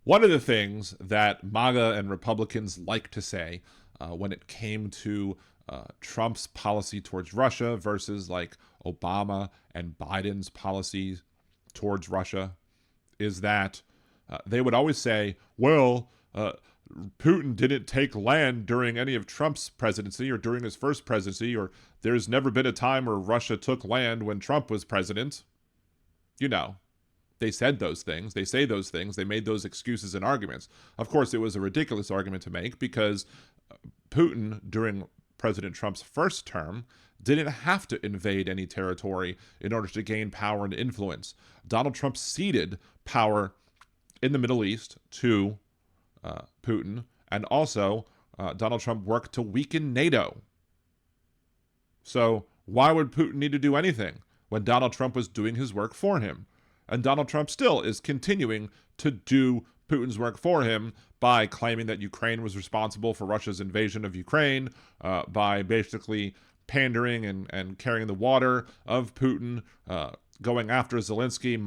One of the things that MAGA and Republicans like to say when it came to Trump's policy towards Russia versus like Obama and Biden's policies towards Russia is that they would always say, well, Putin didn't take land during any of Trump's presidency or during his first presidency, or there's never been a time where Russia took land when Trump was president. You know, they said those things. They say those things. They made those excuses and arguments. Of course, it was a ridiculous argument to make because Putin, during President Trump's first term, didn't have to invade any territory in order to gain power and influence. Donald Trump ceded power in the Middle East to Putin, and also Donald Trump worked to weaken NATO. So why would Putin need to do anything when Donald Trump was doing his work for him? And Donald Trump still is continuing to do Putin's work for him by claiming that Ukraine was responsible for Russia's invasion of Ukraine, by basically pandering and carrying the water of Putin, going after Zelensky,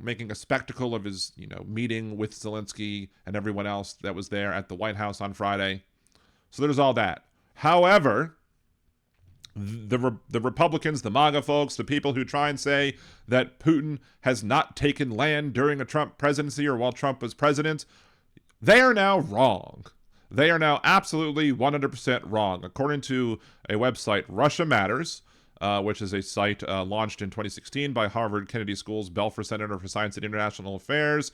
making a spectacle of his, meeting with Zelensky and everyone else that was there at the White House on Friday. So there's all that. However, the Republicans, the MAGA folks, the people who try and say that Putin has not taken land during a Trump presidency or while Trump was president, they are now wrong. They are now absolutely 100% wrong. According to a website, Russia Matters, which is a site launched in 2016 by Harvard Kennedy School's Belfer Center for Science and International Affairs,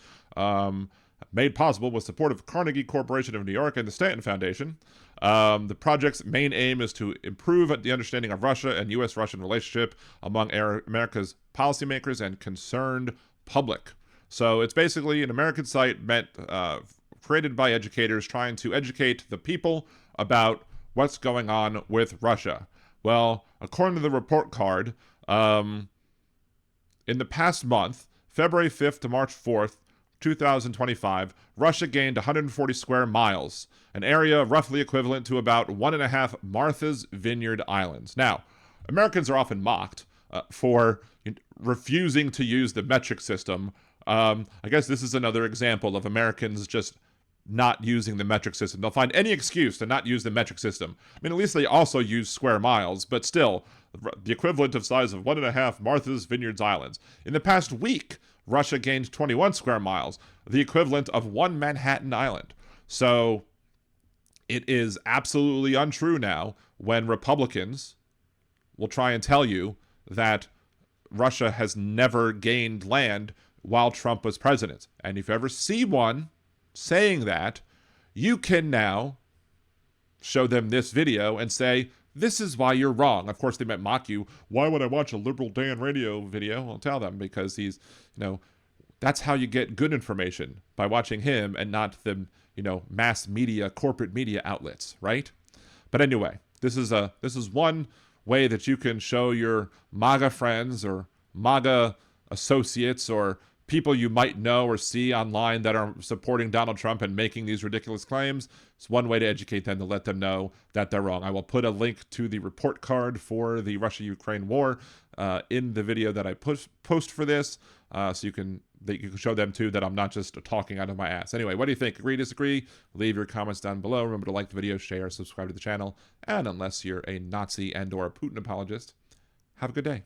made possible with support of Carnegie Corporation of New York and the Stanton Foundation. The project's main aim is to improve the understanding of Russia and U.S.-Russian relationship among America's policymakers and concerned public. So it's basically an American site created by educators trying to educate the people about what's going on with Russia. Well, according to the report card, in the past month, February 5th to March 4th, 2025, Russia gained 140 square miles, an area roughly equivalent to about 1.5 Martha's Vineyard Islands. Now, Americans are often mocked for refusing to use the metric system. I guess this is another example of Americans just not using the metric system. They'll find any excuse to not use the metric system. I mean, at least they also use square miles, but still, the equivalent of size of 1.5 Martha's Vineyard Islands. In the past week, Russia gained 21 square miles, the equivalent of one Manhattan Island. So it is absolutely untrue now when Republicans will try and tell you that Russia has never gained land while Trump was president. And if you ever see one saying that, you can now show them this video and say, this is why you're wrong. Of course, they might mock you. Why would I watch a Liberal Dan radio video? I'll tell them because he's, that's how you get good information, by watching him and not the, mass media, corporate media outlets, right? But anyway, this is one way that you can show your MAGA friends or MAGA associates or people you might know or see online that are supporting Donald Trump and making these ridiculous claims. It's one way to educate them, to let them know that they're wrong. I will put a link to the report card for the Russia-Ukraine war in the video that I post for this, so you can show them too that I'm not just talking out of my ass. Anyway, what do you think? Agree, disagree? Leave your comments down below. Remember to like the video, share, subscribe to the channel, and unless you're a Nazi and or a Putin apologist, have a good day.